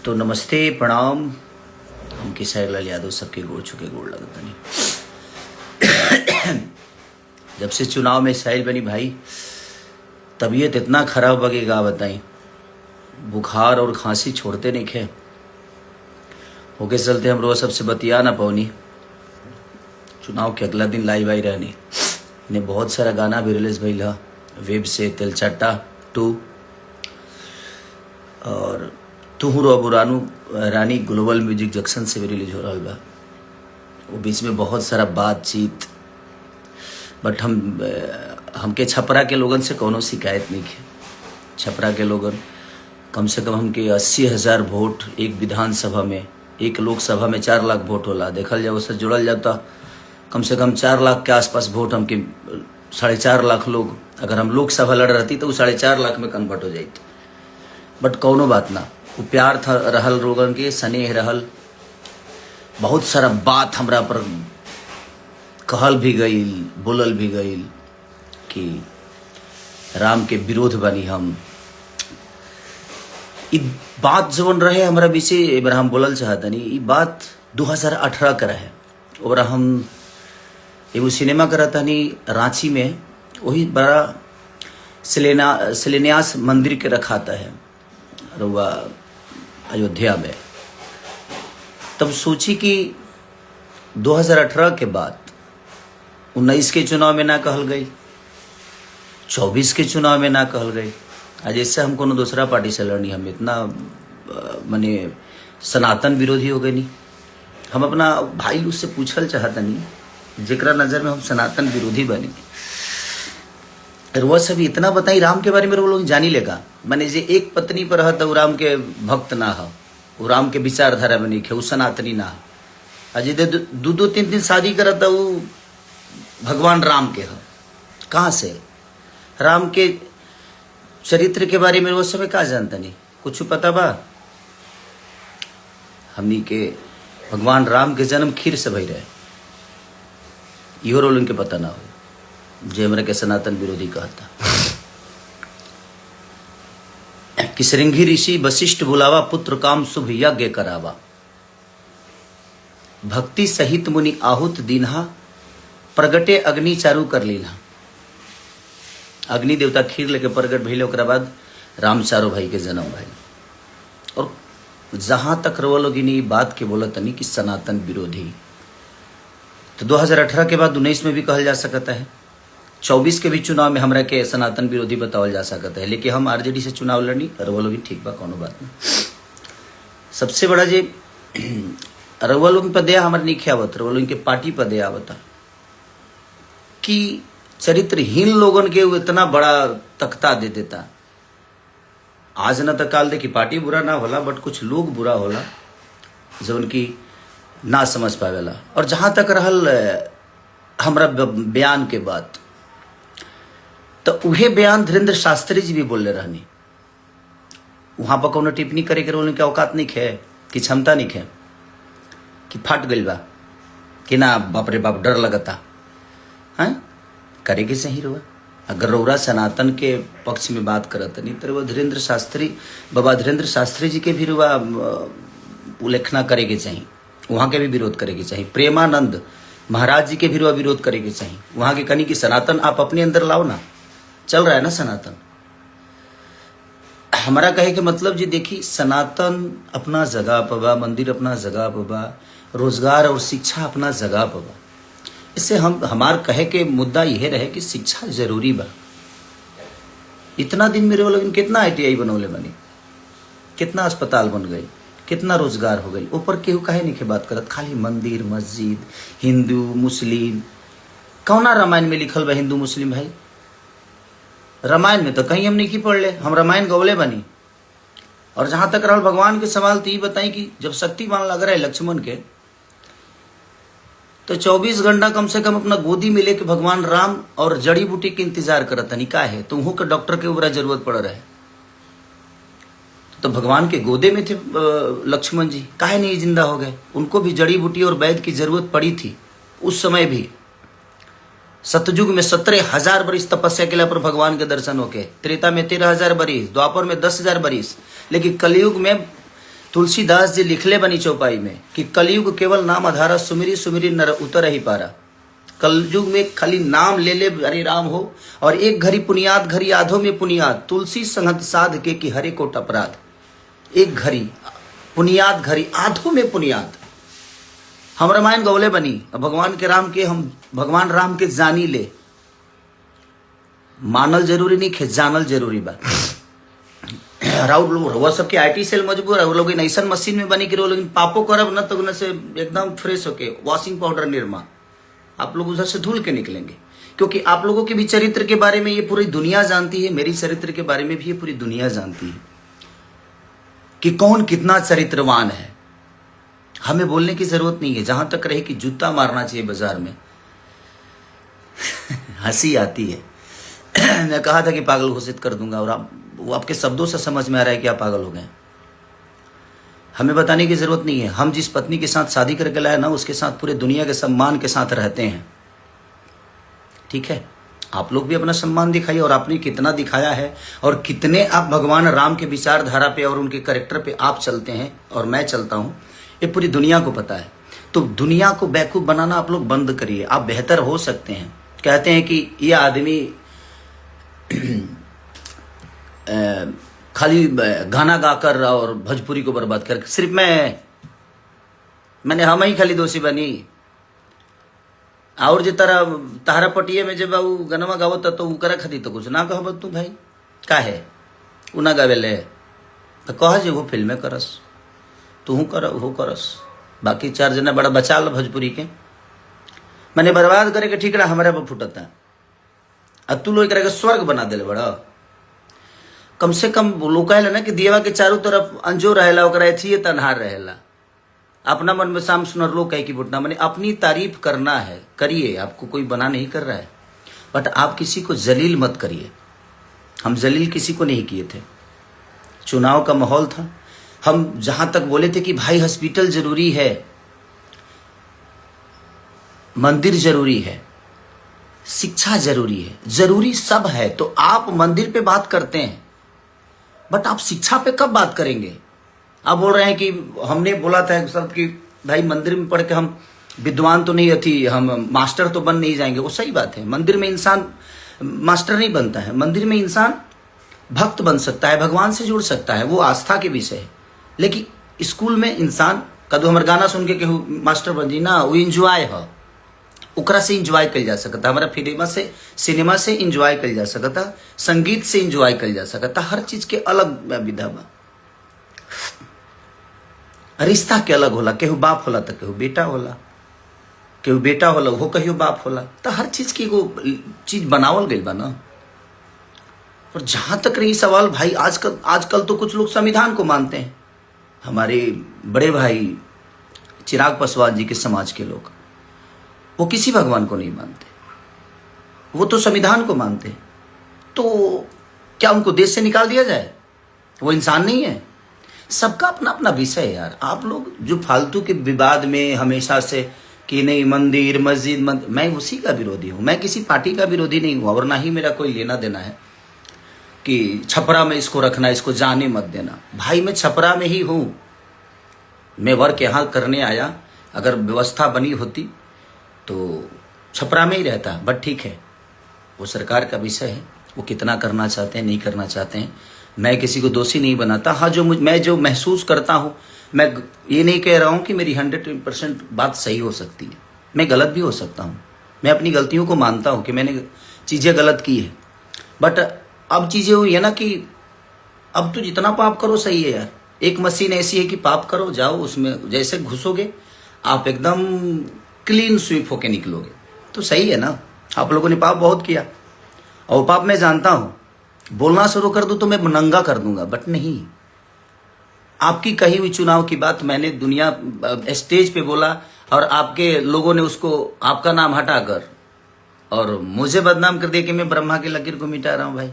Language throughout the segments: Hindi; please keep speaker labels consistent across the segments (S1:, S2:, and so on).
S1: तो नमस्ते प्रणाम। हम किसाई लाल यादव सबके गोड़ छुके गोड़ लगता नहीं। जब से चुनाव में साहिल बनी भाई, तबीयत इतना खराब बगेगा बताई। बुखार और खांसी छोड़ते नहीं खे होके चलते हम रोज सबसे बतिया ना पौनी। चुनाव के अगला दिन लाइव आई रहनी ने बहुत सारा गाना भी रिलीज भइल ह वेब से तेलचट्टा 2 और तुहर अब रानी ग्लोबल म्यूजिक जंक्शन से भी रिलीज हो रहा बा। वो बीच में बहुत सारा बातचीत, बट हमके छपरा के लोगन से कोनो शिकायत नहीं है। छपरा के लोगन कम से कम हमके 80,000 वोट एक विधानसभा में, एक लोकसभा में 4 लाख वोट होला। देखल जाए उससे जुड़ल जाता कम से कम 4 लाख के आसपास वोट हमके 4.5 लाख लोग, अगर हम लोकसभा लड़ रहती तो वो 4.5 लाख में कन्वर्ट हो जाती। बट कौनो बात ना, वो प्यार था रहल लोगन के, स्नेह रहल। बहुत सारा बात हमरा पर कहल भी गईल, बोलल भी गईल कि राम के विरोध बनी हम। ई बात जवन रहे हमरा विषय एक हम बोलल चाहतनी। ई बात 2018 का रहे। और हम एगो सिनेमा करतनी रांची में, वही बड़ा शिलान्यास मंदिर के रखाता है रुआ अयोध्या में। तब सोची कि 2018 के बाद 19 के चुनाव में ना कहल गई, 24 के चुनाव में ना कहल गई। आज इससे हम कोनो दूसरा पार्टी से लड़नी, हम इतना माने सनातन विरोधी हो गए नहीं। हम अपना भाई लोग से पूछल चाहता नहीं जेकरा नजर में हम सनातन विरोधी बने। वह सब इतना बताई राम के बारे में वो लोग जानी लेगा। माने जे एक पत्नी पर रहता वो राम के भक्त ना हो, वो राम के विचारधारा में नहीं खे, वो सनातनी ना हो। अजय 2-3 शादी करता वो भगवान राम के हो। कहाँ से राम के चरित्र के बारे में वो समय का जानता नहीं, कुछ पता बा? हमनी के भगवान राम के जन्म खीर से भई रहे, इहो रोल उनके पता ना हो जे हमरा के सनातन विरोधी कहता। कि श्रृंगी ऋषि वशिष्ठ बुलावा, पुत्र काम शुभ यज्ञ करावा। भक्ति सहित मुनि आहुत दीन्हा, प्रगटे अग्नि चारू कर लीला। अग्नि देवता खीर लेके प्रगट भइले, ओकरा बाद राम चारो भाई के जन्म भइल। और जहां तक रवा लोग बात के बोला तनी कि सनातन विरोधी, तो 2018 के बाद 19 में भी कहल जा सकता है, 24 के भी चुनाव में हमरा के सनातन विरोधी बतावल जा सकता है। लेकिन हम आरजेडी से चुनाव लड़नी, रवा लोग ठीक बा, कोनो बात नहीं। सबसे बड़ा जे रवा लोग पर दया हमारे नहीं आवत, रवा लोग के पार्टी पर दया आवता कि चरित्रहीन लोगन के वो इतना बड़ा तख्ता दे देता। आज न तो काल दे कि पार्टी बुरा ना होला, बट कुछ लोग बुरा होला जो उनकी ना समझ पावेला। और जहां तक रहल हमरा बयान के बात, तो उहे बयान धीरेन्द्र शास्त्री जी भी बोले रहनी। वहां पर कोनो टिप्पणी करे के उनके औकात नहीं खे, कि क्षमता नहीं खे, कि फट गइल बा, कि ना बाप रे बाप डर लगता है करे के सही रहुआ। अगर रौरा सनातन के पक्ष में बात करत नहीं तो धीरेन्द्र शास्त्री, बाबा धीरेन्द्र शास्त्री जी के भी रुआ उल्लेखना करे के चाहिए, वहां के भी विरोध करे के चाहिए। प्रेमानंद महाराज जी के भी रुआ विरोध करे के चाहिए। वहां के कनी कि सनातन आप अपने अंदर लाओ ना, चल रहा है ना सनातन। हमारा कहे के मतलब जी देखी, सनातन अपना जगह पर बा, मंदिर अपना जगह पर बा, रोजगार और शिक्षा अपना जगह पर बा। इससे हमार कहे के मुद्दा यह रहे कि शिक्षा जरूरी बा। इतना दिन मेरे लोग कितना ITI बनौले बनी, कितना अस्पताल बन गई, कितना रोजगार हो गई। ऊपर केहू कहे नहीं के बात करत, खाली मंदिर मस्जिद, हिंदू मुस्लिम। कौना रामायण में लिखल बा हिंदू मुस्लिम भाई? रामायण में तो कहीं हम नहीं की पढ़ ले, हम रामायण गौले बनी। और जहां तक रहल भगवान के सवाल, तो ये बताई कि जब शक्तिमान लग रहा है लक्ष्मण के, तो 24 घंटा कम से कम अपना गोदी में लेके भगवान राम और जड़ी बूटी के इंतजार करत नहीं का है, तुमको के डॉक्टर के ऊपर जरूरत पड़ रहा है। तो भगवान के गोदे में थे लक्ष्मण जी, काहे नहीं जिंदा हो गए? उनको भी जड़ी बूटी और वैद्य की जरूरत पड़ी थी उस समय भी। सतयुग में 17,000 बरिस तपस्या के पर भगवान के दर्शन होके, त्रेता में 13,000 बरिस, द्वापर में 10,000 बरिस, लेकिन कलयुग में तुलसीदास जी लिखले बनी चौपाई में कि कलयुग केवल नाम आधारा, सुमिरी सुमिरी नर उतर ही पारा। कलयुग में खाली नाम ले ले हरे राम हो, और एक घड़ी पुनियाद घड़ी आधो में पुनियाद, तुलसी संगत साध के कि हरे कोट अपराध। एक घड़ी पुनियाद घड़ी आधो में पुनियाद। हम रामायण गौले बनी, भगवान के राम के हम भगवान राम के जानी ले, मानल जरूरी नहीं खे, जानल जरूरी बा। राउर सबके आईटी सेल मजबूर है, वो लोग ऐसा मशीन में बनी कि वो लोग पापो करब न तो न से एकदम फ्रेश होके वॉशिंग पाउडर निर्मा, आप लोग उधर से धुल के निकलेंगे। क्योंकि आप लोगों के भी चरित्र के बारे में ये पूरी दुनिया जानती है, मेरी चरित्र के बारे में भी ये पूरी दुनिया जानती है कि कौन कितना चरित्रवान है। हमें बोलने की जरूरत नहीं है, जहां तक रहे कि जूता मारना चाहिए बाजार में। हंसी आती है। मैं कहा था कि पागल घोषित कर दूंगा, और वो आपके शब्दों से समझ में आ रहा है कि आप पागल हो गए। हमें बताने की जरूरत नहीं है। हम जिस पत्नी के साथ शादी करके लाए ना, उसके साथ पूरे दुनिया के सम्मान के साथ रहते हैं। ठीक है, आप लोग भी अपना सम्मान दिखाइए, और आपने कितना दिखाया है, और कितने आप भगवान राम के विचारधारा पे और उनके कैरेक्टर पे आप चलते हैं और मैं चलता हूं, ये पूरी दुनिया को पता है। तो दुनिया को बेवकूफ बनाना आप लोग बंद करिए, आप बेहतर हो सकते हैं। कहते हैं कि ये आदमी खाली गाना गाकर और भोजपुरी को बर्बाद कर, सिर्फ मैंने हम ही खाली दोषी बनी। और जो तारा पटिए में जब गनमा गावत तो उकरा खाती तो कुछ ना कहो तू भाई का है उ ना गावेले तो कह जे वो फिल्में करस, तू कर वो करस, बाकी 4 जना बड़ा बचा लो भोजपुरी के। मैंने बर्बाद करे के ठीक रहा, हमारे पर फुटता आ तू लोग के स्वर्ग बना दिले बड़ा। कम से कम लोग कहला ना कि दियवा के चारों तरफ अंजो रहेला, ओकरा एथिए तनहार रहेला। अपना मन में शाम सुनर लोग कहे कि बुटना, मैंने अपनी तारीफ करना है, करिए, आपको कोई बना नहीं कर रहा है, बट आप किसी को जलील मत करिए। हम जलील किसी को नहीं किए थे। चुनाव का माहौल था, हम जहां तक बोले थे कि भाई हॉस्पिटल जरूरी है, मंदिर जरूरी है, शिक्षा जरूरी है, जरूरी सब है, तो आप मंदिर पे बात करते हैं, बट आप शिक्षा पे कब बात करेंगे? आप बोल रहे हैं कि हमने बोला था सब कि भाई मंदिर में पढ़ के हम विद्वान तो नहीं थी, हम मास्टर तो बन नहीं जाएंगे। वो सही बात है, मंदिर में इंसान मास्टर नहीं बनता है, मंदिर में इंसान भक्त बन सकता है, भगवान से जुड़ सकता है, वो आस्था के विषय है। लेकिन स्कूल में इंसान कदू हमारे गाना सुन के केहू मास्टर बन जी ना, वो इंजॉय है, ओकरा से इंजॉय कल जा सकता, हमारा सिनेमा से इंजॉय कल जा सकता, संगीत से इंजॉय कल जा सकता, हर चीज के अलग विधा बा। रिश्ता के अलग होला, केहू बाप होला तो केहू बेटा होला, केहू बेटा होला वो कहियो बाप होला, तो हर चीज की एगो चीज बनावल गई बा ना। और जहां तक रही सवाल भाई, आजकल तो कुछ लोग संविधान को मानते हैं। हमारे बड़े भाई चिराग पासवान जी के समाज के लोग, वो किसी भगवान को नहीं मानते, वो तो संविधान को मानते हैं। तो क्या उनको देश से निकाल दिया जाए? वो इंसान नहीं है? सबका अपना अपना विषय है यार। आप लोग जो फालतू के विवाद में हमेशा से कि नहीं मंदिर मस्जिद मैं उसी का विरोधी हूं, मैं किसी पार्टी का विरोधी नहीं हूं, और ना ही मेरा कोई लेना देना है कि छपरा में इसको रखना, इसको जाने मत देना। भाई मैं छपरा में ही हूं, मैं वर्क यहाँ करने आया, अगर व्यवस्था बनी होती तो छपरा में ही रहता, बट ठीक है, वो सरकार का विषय है, वो कितना करना चाहते हैं नहीं करना चाहते हैं, मैं किसी को दोषी नहीं बनाता। हाँ, मैं जो महसूस करता हूँ, मैं ये नहीं कह रहा हूँ कि मेरी 100% बात सही हो सकती है, मैं गलत भी हो सकता हूँ, मैं अपनी गलतियों को मानता हूँ कि मैंने चीज़ें गलत की है। बट अब चीज़ें हुई है ना कि अब तो जितना पाप करो सही है यार। एक मशीन ऐसी है कि पाप करो, जाओ, उसमें जैसे घुसोगे आप एकदम क्लीन स्वीप होके निकलोगे, तो सही है ना। आप लोगों ने पाप बहुत किया, और पाप मैं जानता हूं, बोलना शुरू कर दूं तो मैं नंगा कर दूंगा, बट नहीं। आपकी कही हुई चुनाव की बात मैंने दुनिया स्टेज पे बोला, और आपके लोगों ने उसको आपका नाम हटाकर और मुझे बदनाम कर दिया कि मैं ब्रह्मा की लकीर को मिटा रहा हूं। भाई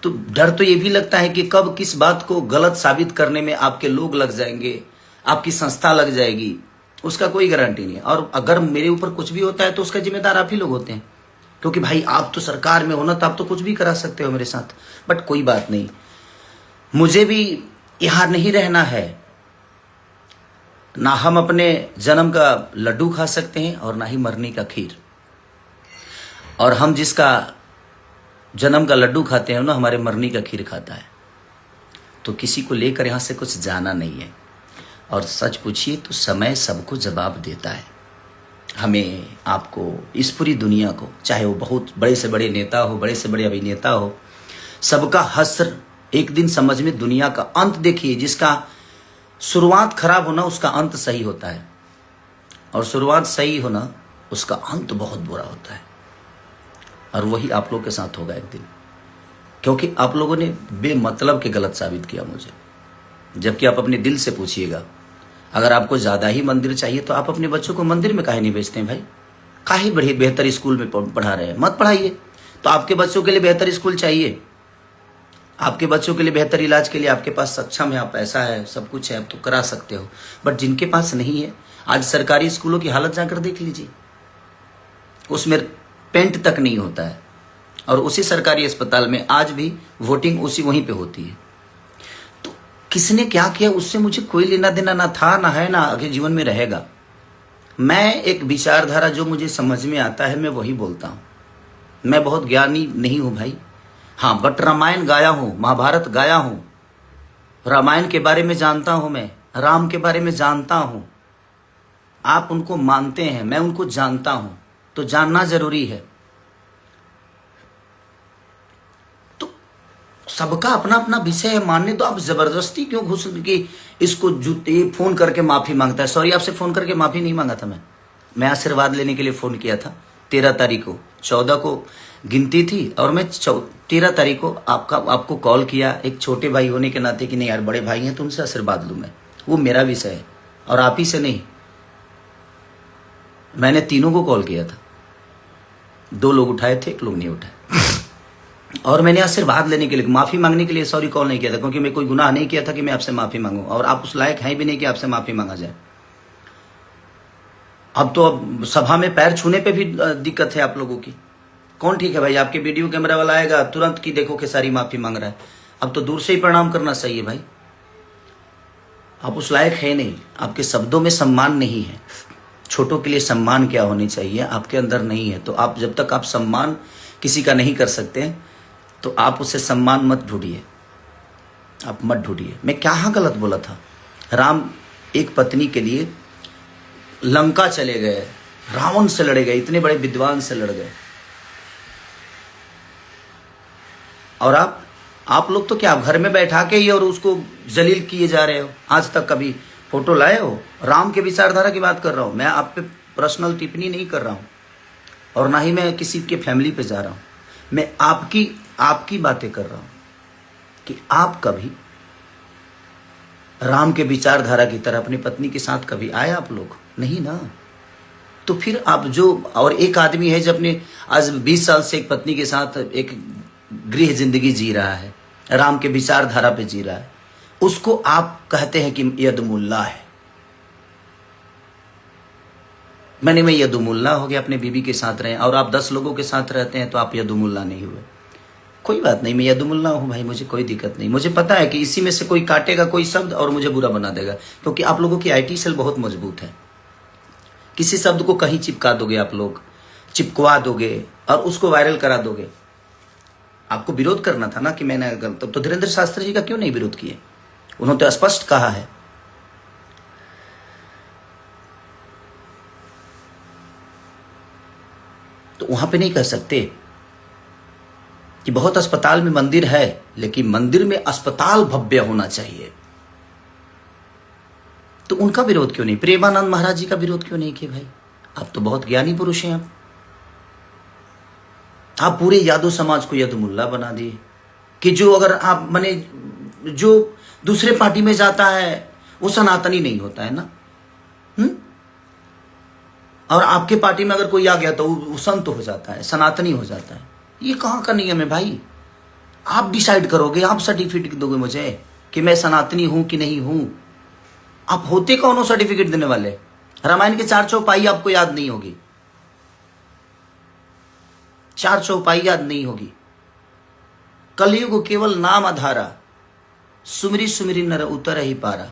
S1: तो डर तो ये भी लगता है कि कब किस बात को गलत साबित करने में आपके लोग लग जाएंगे, आपकी संस्था लग जाएगी, उसका कोई गारंटी नहीं है। और अगर मेरे ऊपर कुछ भी होता है तो उसका जिम्मेदार आप ही लोग होते हैं, क्योंकि भाई आप तो सरकार में हो ना, तो आप तो कुछ भी करा सकते हो मेरे साथ। बट कोई बात नहीं, मुझे भी यहां नहीं रहना है। ना हम अपने जन्म का लड्डू खा सकते हैं और ना ही मरने का खीर। और हम जिसका जन्म का लड्डू खाते हैं ना, हमारे मरने का खीर खाता है। तो किसी को लेकर यहां से कुछ जाना नहीं है। और सच पूछिए तो समय सबको जवाब देता है। हमें, आपको, इस पूरी दुनिया को, चाहे वो बहुत बड़े से बड़े नेता हो, बड़े से बड़े अभिनेता हो, सबका हश्र एक दिन समझ में, दुनिया का अंत देखिए। जिसका शुरुआत खराब होना उसका अंत सही होता है, और शुरुआत सही होना उसका अंत बहुत बुरा होता है। और वही आप लोग के साथ होगा एक दिन, क्योंकि आप लोगों ने बेमतलब के गलत साबित किया मुझे। जबकि आप अपने दिल से पूछिएगा, अगर आपको ज्यादा ही मंदिर चाहिए तो आप अपने बच्चों को मंदिर में काहे नहीं भेजते हैं भाई? काहे बड़े बेहतर स्कूल में पढ़ा रहे हैं? मत पढ़ाइए। तो आपके बच्चों के लिए बेहतर स्कूल चाहिए, आपके बच्चों के लिए बेहतर इलाज के लिए आपके पास सक्षम है, आप पैसा है, सब कुछ है, आप तो करा सकते हो। बट जिनके पास नहीं है, आज सरकारी स्कूलों की हालत जाकर देख लीजिए, उसमें पेंट तक नहीं होता है। और उसी सरकारी अस्पताल में आज भी वोटिंग उसी वहीं पे होती है। तो किसने क्या किया उससे मुझे कोई लेना देना ना था, ना है, ना आगे जीवन में रहेगा। मैं एक विचारधारा जो मुझे समझ में आता है मैं वही बोलता हूँ। मैं बहुत ज्ञानी नहीं हूं भाई, हाँ, बट रामायण गाया हूं, महाभारत गाया हूं, रामायण के बारे में जानता हूं, मैं राम के बारे में जानता हूं। आप उनको मानते हैं, मैं उनको जानता हूं, तो जानना जरूरी है। तो सबका अपना अपना विषय है, मानने तो आप जबरदस्ती क्यों घुस के इसको जूते फोन करके माफी मांगता है? सॉरी, आपसे फोन करके माफी नहीं मांगा था मैं आशीर्वाद लेने के लिए फोन किया था। 13 तारीख को, 14 को गिनती थी और मैं 13 तारीख को आपको कॉल किया, एक छोटे भाई होने के नाते कि नहीं यार बड़े भाई हैं तो उनसे आशीर्वाद लूं मैं, वो मेरा विषय है और आप ही से नहीं। मैंने तीनों को कॉल किया था, 2 लोग उठाए थे, 1 लोग नहीं उठाए। और मैंने आशीर्वाद लेने के लिए, माफी मांगने के लिए सॉरी कॉल नहीं किया था, क्योंकि मैं कोई गुनाह नहीं किया था कि मैं आपसे माफी मांगू, और आप उस लायक हैं भी नहीं कि आपसे माफी मांगा जाए। अब सभा में पैर छूने पे भी दिक्कत है आप लोगों की। कौन ठीक है भाई? आपके वीडियो कैमरा वाला आएगा तुरंत की देखो कि सारी माफी मांग रहा है। अब तो दूर से ही प्रणाम करना सही है भाई। आप उस लायक है नहीं, आपके शब्दों में सम्मान नहीं है। छोटों के लिए सम्मान क्या होनी चाहिए आपके अंदर नहीं है। तो आप जब तक आप सम्मान किसी का नहीं कर सकते तो आप उसे सम्मान मत ढूंढिए, आप मत ढूंढिए। मैं क्या गलत बोला था? राम एक पत्नी के लिए लंका चले गए, रावण से लड़े गए, इतने बड़े विद्वान से लड़ गए। और आप लोग तो क्या घर में बैठा के ही और उसको जलील किए जा रहे हो। आज तक कभी फोटो लाए हो? राम के विचारधारा की बात कर रहा हूं मैं, आप पे पर्सनल टिप्पणी नहीं कर रहा हूं, और ना ही मैं किसी के फैमिली पे जा रहा हूं। मैं आपकी बातें कर रहा हूं कि आप कभी राम के विचारधारा की तरह अपनी पत्नी के साथ कभी आए? आप लोग नहीं ना। तो फिर आप जो, और एक आदमी है जो अपने आज 20 साल से एक पत्नी के साथ एक गृह जिंदगी जी रहा है, राम के विचारधारा पे जी रहा है, उसको आप कहते हैं कि यदमुल्ला है। मैं यदुमुल्ला हो गया, अपने बीबी के साथ रहे, और आप 10 लोगों के साथ रहते हैं तो आप यदुमुल्ला नहीं हुए। कोई बात नहीं, मैं यदुमुल्ला हूं भाई, मुझे कोई दिक्कत नहीं। मुझे पता है कि इसी में से कोई काटेगा कोई शब्द और मुझे बुरा बना देगा, क्योंकि आप लोगों की आईटी सेल बहुत मजबूत है। किसी शब्द को कहीं चिपका दोगे, आप लोग चिपकवा दोगे और उसको वायरल करा दोगे। आपको विरोध करना था ना कि मैंने, तो धीरेन्द्र शास्त्री जी का क्यों नहीं विरोध किए? उन्होंने तो स्पष्ट कहा है। तो वहां पे नहीं कह सकते कि बहुत अस्पताल में मंदिर है, लेकिन मंदिर में अस्पताल भव्य होना चाहिए। तो उनका विरोध क्यों नहीं? प्रेमानंद महाराज जी का विरोध क्यों नहीं किए भाई? आप तो बहुत ज्ञानी पुरुष हैं। आप पूरे यादव समाज को यदमुल्ला बना दिए कि जो अगर आप माने जो दूसरे पार्टी में जाता है वो सनातनी नहीं होता है ना। और आपके पार्टी में अगर कोई आ गया तो वो संत हो जाता है, सनातनी हो जाता है। ये कहाँ का नियम है भाई? आप डिसाइड करोगे, आप सर्टिफिकेट दोगे मुझे कि मैं सनातनी हूं कि नहीं हूं। आप होते कौन हो सर्टिफिकेट देने वाले? रामायण के 4 चौपाई आपको याद नहीं होगी, 4 चौपाई याद नहीं होगी। कलयुग केवल नाम आधारा, सुमरी सुमरी नर उतर ही पारा।